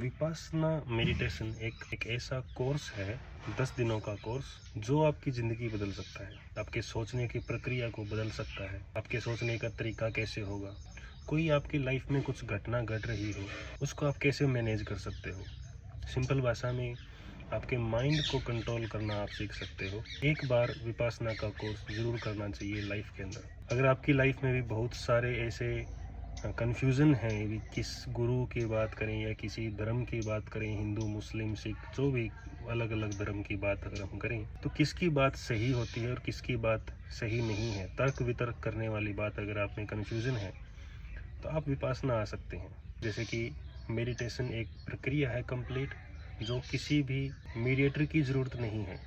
Vipassana meditation एक ऐसा course है, 10 दिनों का कोर्स, जो आपकी ज़िंदगी बदल सकता है, आपके सोचने की प्रक्रिया को बदल सकता है। आपके सोचने का तरीका कैसे होगा, कोई आपकी लाइफ में कुछ घटना घट रही हो, उसको आप कैसे मैनेज कर सकते हो। सिंपल भाषा में आपके माइंड को कंट्रोल करना आप सीख सकते हो। एक बार विपासना का कोर्स ज़रूर करना चाहिए लाइफ के अंदर। अगर आपकी लाइफ में भी बहुत सारे ऐसे कन्फ्यूज़न है, भी किस गुरु की बात करें या किसी धर्म की बात करें, हिंदू मुस्लिम सिख जो भी अलग अलग धर्म की बात अगर हम करें, तो किसकी बात सही होती है और किसकी बात सही नहीं है, तर्क वितर्क करने वाली बात अगर आप में कन्फ्यूज़न है तो आप विपासना आ सकते हैं। जैसे कि मेडिटेशन एक प्रक्रिया है कंप्लीट, जो किसी भी मीडिएटर की ज़रूरत नहीं है,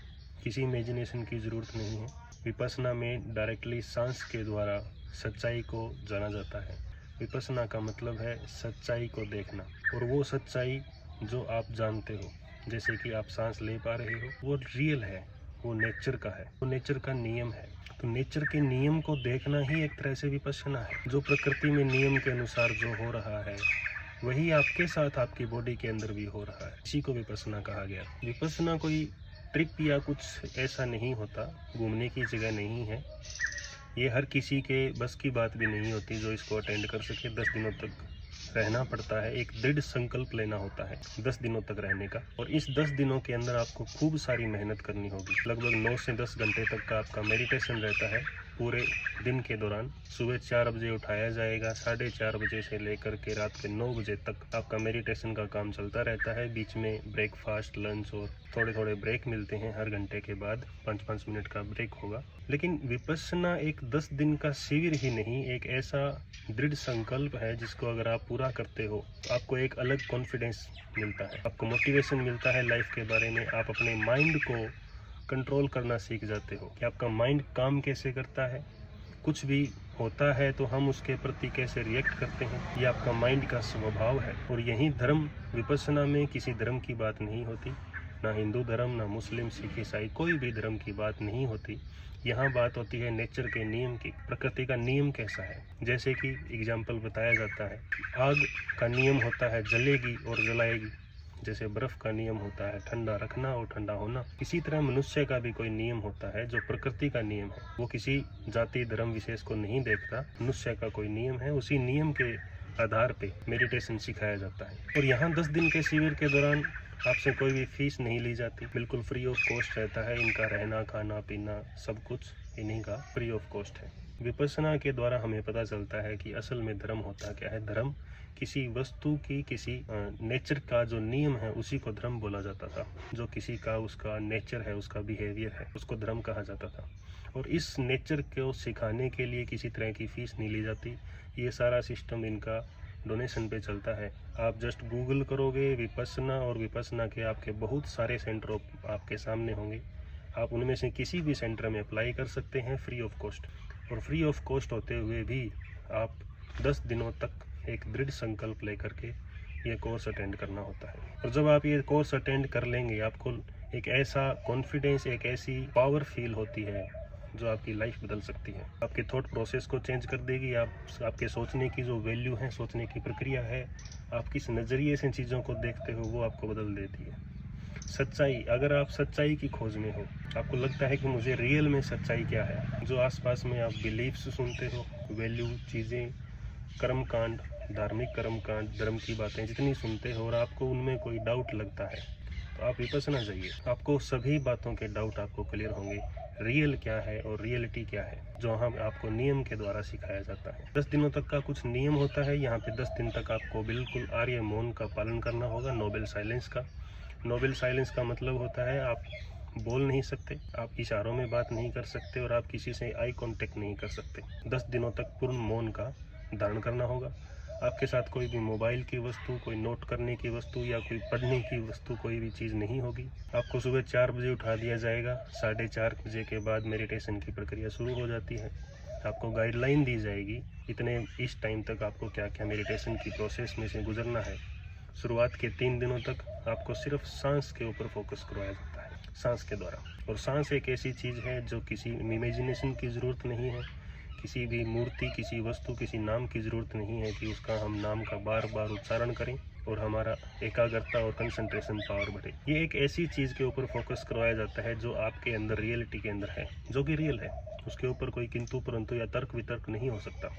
किसी इमेजिनेशन की ज़रूरत नहीं है। विपස්සना में डायरेक्टली सांस के द्वारा सच्चाई को जाना जाता है। विपස්සना का मतलब है सच्चाई को देखना, और वो सच्चाई जो आप जानते हो, जैसे कि आप सांस ले पा रहे हो, वो रियल है, वो नेचर का है, वो नेचर का नियम है। तो नेचर के नियम को देखना ही एक तरह से विपස්සना है। जो प्रकृति में नियम के अनुसार जो हो रहा है, वही आपके साथ आपकी बॉडी के अंदर भी हो रहा है। इसी को विपස්සना कहा गया। विपස්සना कोई ट्रिप या कुछ ऐसा नहीं होता, घूमने की जगह नहीं है। ये हर किसी के बस की बात भी नहीं होती जो इसको अटेंड कर सके। 10 दिनों तक रहना पड़ता है, एक दृढ़ संकल्प लेना होता है 10 दिनों तक रहने का। और इस 10 दिनों के अंदर आपको खूब सारी मेहनत करनी होगी। लगभग 9 से 10 घंटे तक का आपका मेडिटेशन रहता है पूरे दिन के दौरान। सुबह 4 बजे उठाया जाएगा, 4:30 बजे से लेकर के रात के 9 बजे तक आपका मेडिटेशन का काम चलता रहता है। बीच में ब्रेकफास्ट, लंच और थोड़े थोड़े ब्रेक मिलते हैं। हर घंटे के बाद 5-5 मिनट का ब्रेक होगा। लेकिन विपස්සना एक 10 दिन का शिविर ही नहीं, एक ऐसा दृढ़ संकल्प है जिसको अगर आप पूरा करते हो तो आपको एक अलग कॉन्फिडेंस मिलता है, आपको मोटिवेशन मिलता है लाइफ के बारे में। आप अपने माइंड को कंट्रोल करना सीख जाते हो कि आपका माइंड काम कैसे करता है, कुछ भी होता है तो हम उसके प्रति कैसे रिएक्ट करते हैं, ये आपका माइंड का स्वभाव है। और यही धर्म, विपස්සना में किसी धर्म की बात नहीं होती, ना हिंदू धर्म, ना मुस्लिम, सिख, ईसाई, कोई भी धर्म की बात नहीं होती। यहाँ बात होती है नेचर के नियम की। प्रकृति का नियम कैसा है, जैसे कि एग्जाम्पल बताया जाता है, आग का नियम होता है जलेगी और जलाएगी। जैसे बर्फ का नियम होता है ठंडा रखना और ठंडा होना, इसी तरह मनुष्य का भी कोई नियम होता है जो प्रकृति का नियम है। वो किसी जाति धर्म विशेष को नहीं देखता, मनुष्य का कोई नियम है, उसी नियम के आधार पे मेडिटेशन सिखाया जाता है। और यहाँ 10 दिन के शिविर के दौरान आपसे कोई भी फीस नहीं ली जाती, बिल्कुल फ्री ऑफ कॉस्ट रहता है। इनका रहना खाना पीना सब कुछ इन्हीं का फ्री ऑफ कॉस्ट है। विपස්සना के द्वारा हमें पता चलता है कि असल में धर्म होता क्या है। धर्म किसी वस्तु की, किसी नेचर का जो नियम है उसी को धर्म बोला जाता था। जो किसी का उसका नेचर है, उसका बिहेवियर है, उसको धर्म कहा जाता था। और इस नेचर को सिखाने के लिए किसी तरह की फीस नहीं ली जाती। ये सारा सिस्टम इनका डोनेशन पे चलता है। आप जस्ट गूगल करोगे विपස්සना, और विपස්සना के आपके बहुत सारे सेंटर आपके सामने होंगे। आप उनमें से किसी भी सेंटर में अप्लाई कर सकते हैं फ्री ऑफ कॉस्ट। और फ्री ऑफ कॉस्ट होते हुए भी आप 10 दिनों तक एक दृढ़ संकल्प लेकर के ये कोर्स अटेंड करना होता है। और जब आप ये कोर्स अटेंड कर लेंगे, आपको एक ऐसा कॉन्फिडेंस, एक ऐसी पावर फील होती है जो आपकी लाइफ बदल सकती है। आपके थॉट प्रोसेस को चेंज कर देगी। आपके सोचने की जो वैल्यू है, सोचने की प्रक्रिया है, आप किस नज़रिए से चीज़ों को देखते हो, वो आपको बदल देती है। सच्चाई, अगर आप सच्चाई की खोज में हो, आपको लगता है कि मुझे रियल में सच्चाई क्या है, जो आसपास में आप बिलीफ्स सुनते हो, वैल्यू, चीज़ें, कर्मकांड, धार्मिक कर्मकांड, धर्म की बातें जितनी सुनते हो और आपको उनमें कोई डाउट लगता है, तो आप विपස්සना जाइए। आपको सभी बातों के डाउट आपको क्लियर होंगे। रियल क्या है और रियलिटी क्या है, जो हम आपको नियम के द्वारा सिखाया जाता है। 10 दिनों तक का कुछ नियम होता है। यहाँ पे 10 दिन तक आपको बिल्कुल आर्य मौन का पालन करना होगा, नोबेल साइलेंस का। नोबेल साइलेंस का मतलब होता है आप बोल नहीं सकते, आप इशारों में बात नहीं कर सकते, और आप किसी से आई कांटेक्ट नहीं कर सकते। 10 दिनों तक पूर्ण मौन का धारण करना होगा। आपके साथ कोई भी मोबाइल की वस्तु, कोई नोट करने की वस्तु या कोई पढ़ने की वस्तु, कोई भी चीज़ नहीं होगी। आपको सुबह 4 बजे उठा दिया जाएगा। 4:30 बजे के बाद मेडिटेशन की प्रक्रिया शुरू हो जाती है। आपको गाइडलाइन दी जाएगी, इस टाइम तक आपको क्या क्या मेडिटेशन की प्रोसेस में से गुजरना है। शुरुआत के 3 दिनों तक आपको सिर्फ सांस के ऊपर फोकस करवाया जाता है, सांस के द्वारा। और सांस एक ऐसी चीज़ है जो किसी इमेजिनेशन की ज़रूरत नहीं है, किसी भी मूर्ति, किसी वस्तु, किसी नाम की ज़रूरत नहीं है कि उसका हम नाम का बार बार उच्चारण करें। और हमारा एकाग्रता और कंसंट्रेशन पावर बढ़े। ये एक ऐसी चीज़ के ऊपर फोकस करवाया जाता है जो आपके अंदर रियलिटी के अंदर है, जो कि रियल है। उसके ऊपर कोई किंतु परंतु या तर्क वितर्क नहीं हो सकता।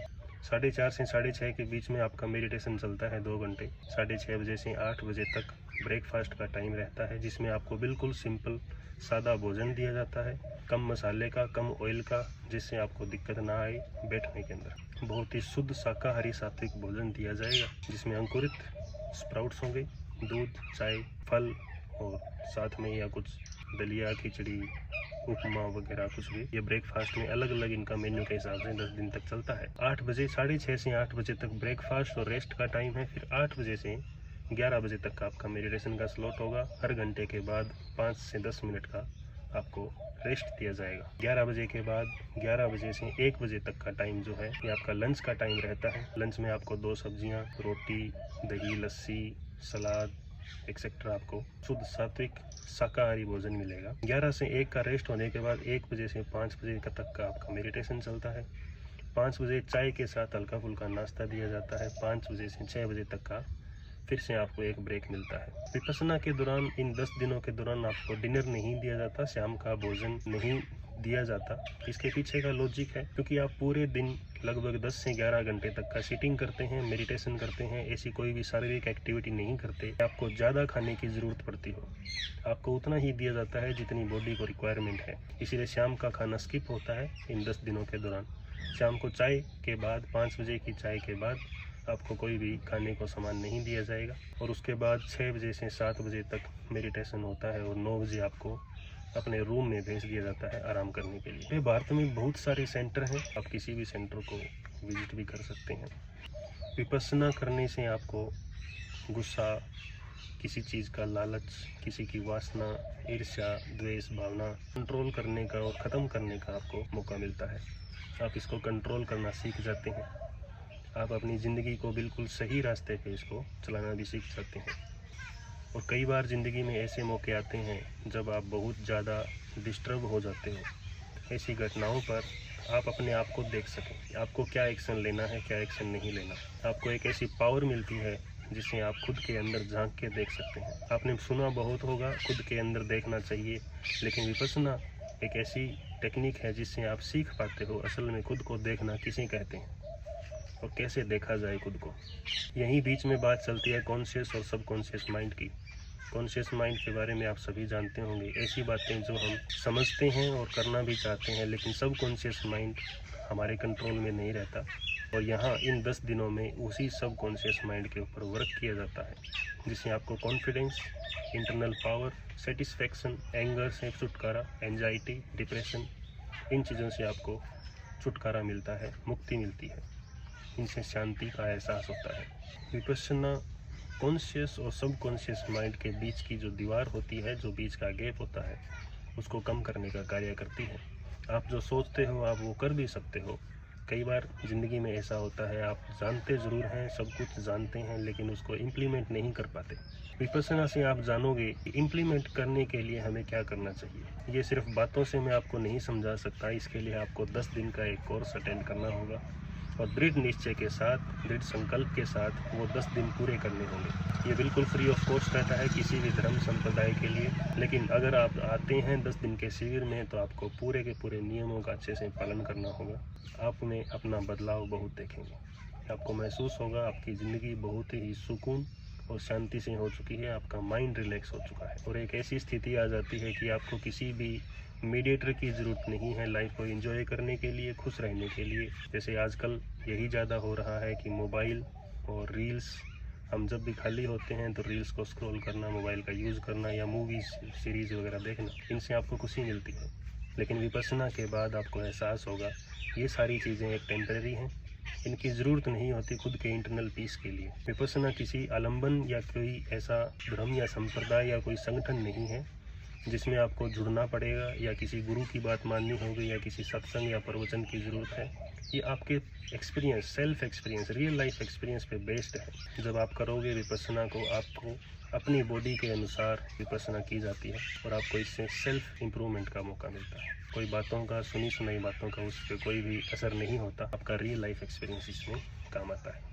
4:30 से 6:30 के बीच में आपका मेडिटेशन चलता है 2 घंटे। 6:30 बजे से 8 बजे तक ब्रेकफास्ट का टाइम रहता है, जिसमें आपको बिल्कुल सिंपल सादा भोजन दिया जाता है, कम मसाले का, कम ऑयल का, जिससे आपको दिक्कत ना आए बैठने के अंदर। बहुत ही शुद्ध शाकाहारी सात्विक भोजन दिया जाएगा, जिसमें अंकुरित स्प्राउट्स होंगे, दूध, चाय, फल और साथ में या कुछ दलिया, खिचड़ी, उपमा वगैरह कुछ भी। ये ब्रेकफास्ट में अलग अलग इनका मेन्यू के हिसाब से 10 दिन तक चलता है। 8 बजे 6:30 से 8 बजे तक ब्रेकफास्ट और रेस्ट का टाइम है। फिर 8 बजे से 11 बजे तक का आपका मेडिटेशन का स्लॉट होगा। हर घंटे के बाद 5 से 10 मिनट का आपको रेस्ट दिया जाएगा। 11 बजे के बाद 11 बजे से 1 बजे तक का टाइम जो है ये आपका लंच का टाइम रहता है। लंच में आपको 2 सब्जियां, रोटी, दही, लस्सी, सलाद एक्सेट्रा आपको शुद्ध सात्विक शाकाहारी भोजन मिलेगा। 11 से 1 का रेस्ट होने के बाद 1 बजे से 5 बजे तक का आपका मेडिटेशन चलता है। 5 बजे चाय के साथ हल्का फुल्का नाश्ता दिया जाता है। 5 बजे से 6 बजे तक का फिर से आपको एक ब्रेक मिलता है। विपश्यना के दौरान, इन 10 दिनों के दौरान आपको डिनर नहीं दिया जाता, शाम का भोजन नहीं दिया जाता। इसके पीछे का लॉजिक है क्योंकि आप पूरे दिन लगभग 10 से 11 घंटे तक का सिटिंग करते हैं, मेडिटेशन करते हैं, ऐसी कोई भी शारीरिक एक्टिविटी नहीं करते, आपको ज़्यादा खाने की ज़रूरत पड़ती हो। आपको उतना ही दिया जाता है जितनी बॉडी को रिक्वायरमेंट है। इसीलिए शाम का खाना स्किप होता है इन 10 दिनों के दौरान। शाम को चाय के बाद, 5 बजे की चाय के बाद आपको कोई भी खाने को सामान नहीं दिया जाएगा। और उसके बाद 6 बजे से 7 बजे तक मेडिटेशन होता है और 9 बजे आपको अपने रूम में भेज दिया जाता है आराम करने के लिए। भारत में बहुत सारे सेंटर हैं, आप किसी भी सेंटर को विजिट भी कर सकते हैं। विपश्यना करने से आपको गुस्सा, किसी चीज़ का लालच, किसी की वासना, ईर्ष्या, द्वेष भावना कंट्रोल करने का और ख़त्म करने का आपको मौका मिलता है। आप इसको कंट्रोल करना सीख जाते हैं। आप अपनी ज़िंदगी को बिल्कुल सही रास्ते पे इसको चलाना भी सीख जाते हैं। और कई बार ज़िंदगी में ऐसे मौके आते हैं जब आप बहुत ज़्यादा डिस्टर्ब हो जाते हो। ऐसी घटनाओं पर आप अपने आप को देख सकें, आपको क्या एक्शन लेना है, क्या एक्शन नहीं लेना। आपको एक ऐसी पावर मिलती है जिसे आप खुद के अंदर झांक के देख सकते हैं। आपने सुना बहुत होगा, खुद के अंदर देखना चाहिए, लेकिन विपश्यना एक ऐसी टेक्निक है जिससे आप सीख पाते हो असल में खुद को देखना किसे कहते हैं और कैसे देखा जाए खुद को। यहीं बीच में बात चलती है कॉन्शियस और सबकॉन्शियस माइंड की। कॉन्शियस माइंड के बारे में आप सभी जानते होंगे, ऐसी बातें जो हम समझते हैं और करना भी चाहते हैं, लेकिन सबकॉन्शियस माइंड हमारे कंट्रोल में नहीं रहता। और यहाँ इन 10 दिनों में उसी सबकॉन्शियस माइंड के ऊपर वर्क किया जाता है, जिससे आपको confidence, internal power, satisfaction, anger से छुटकारा, एंजाइटी, डिप्रेशन, इन चीज़ों से आपको छुटकारा मिलता है, मुक्ति मिलती है, इनसे शांति का एहसास होता है। विपश्यना कॉन्शियस और सबकॉन्शियस माइंड के बीच की जो दीवार होती है, जो बीच का गैप होता है, उसको कम करने का कार्य करती है। आप जो सोचते हो आप वो कर भी सकते हो। कई बार ज़िंदगी में ऐसा होता है, आप जानते ज़रूर हैं, सब कुछ जानते हैं, लेकिन उसको इम्प्लीमेंट नहीं कर पाते। विपश्यना से आप जानोगे कि इम्प्लीमेंट करने के लिए हमें क्या करना चाहिए। ये सिर्फ बातों से मैं आपको नहीं समझा सकता, इसके लिए आपको 10 दिन का एक कोर्स अटेंड करना होगा और दृढ़ निश्चय के साथ, दृढ़ संकल्प के साथ वो 10 दिन पूरे करने होंगे। ये बिल्कुल फ्री ऑफ कॉस्ट रहता है किसी भी धर्म संप्रदाय के लिए, लेकिन अगर आप आते हैं 10 दिन के शिविर में तो आपको पूरे के पूरे नियमों का अच्छे से पालन करना होगा। आप में अपना बदलाव बहुत देखेंगे, आपको महसूस होगा आपकी ज़िंदगी बहुत ही सुकून और शांति से हो चुकी है, आपका माइंड रिलैक्स हो चुका है और एक ऐसी स्थिति आ जाती है कि आपको किसी भी मीडिएटर की ज़रूरत नहीं है लाइफ को एंजॉय करने के लिए, खुश रहने के लिए। जैसे आजकल यही ज़्यादा हो रहा है कि मोबाइल और रील्स, हम जब भी खाली होते हैं तो रील्स को स्क्रॉल करना, मोबाइल का यूज़ करना या मूवीज़ सीरीज़ वगैरह देखना, इनसे आपको खुशी मिलती है। लेकिन विपश्यना के बाद आपको एहसास होगा ये सारी चीज़ें एक टेम्परेरी हैं, इनकी ज़रूरत नहीं होती खुद के इंटरनल पीस के लिए। विपश्यना किसी आलम्बन या कोई ऐसा धर्म या संप्रदाय या कोई संगठन नहीं है जिसमें आपको जुड़ना पड़ेगा या किसी गुरु की बात माननी होगी या किसी सत्संग या प्रवचन की ज़रूरत है। ये आपके experience, self experience, real life experience पे बेस्ड है। जब आप करोगे विपश्यना को, आपको अपनी बॉडी के अनुसार विपश्यना की जाती है और आपको इससे सेल्फ इम्प्रूवमेंट का मौका मिलता है। कोई बातों का, सुनी सुनाई बातों का उस पर कोई भी असर नहीं होता, आपका रियल लाइफ एक्सपीरियंस इसमें काम आता है।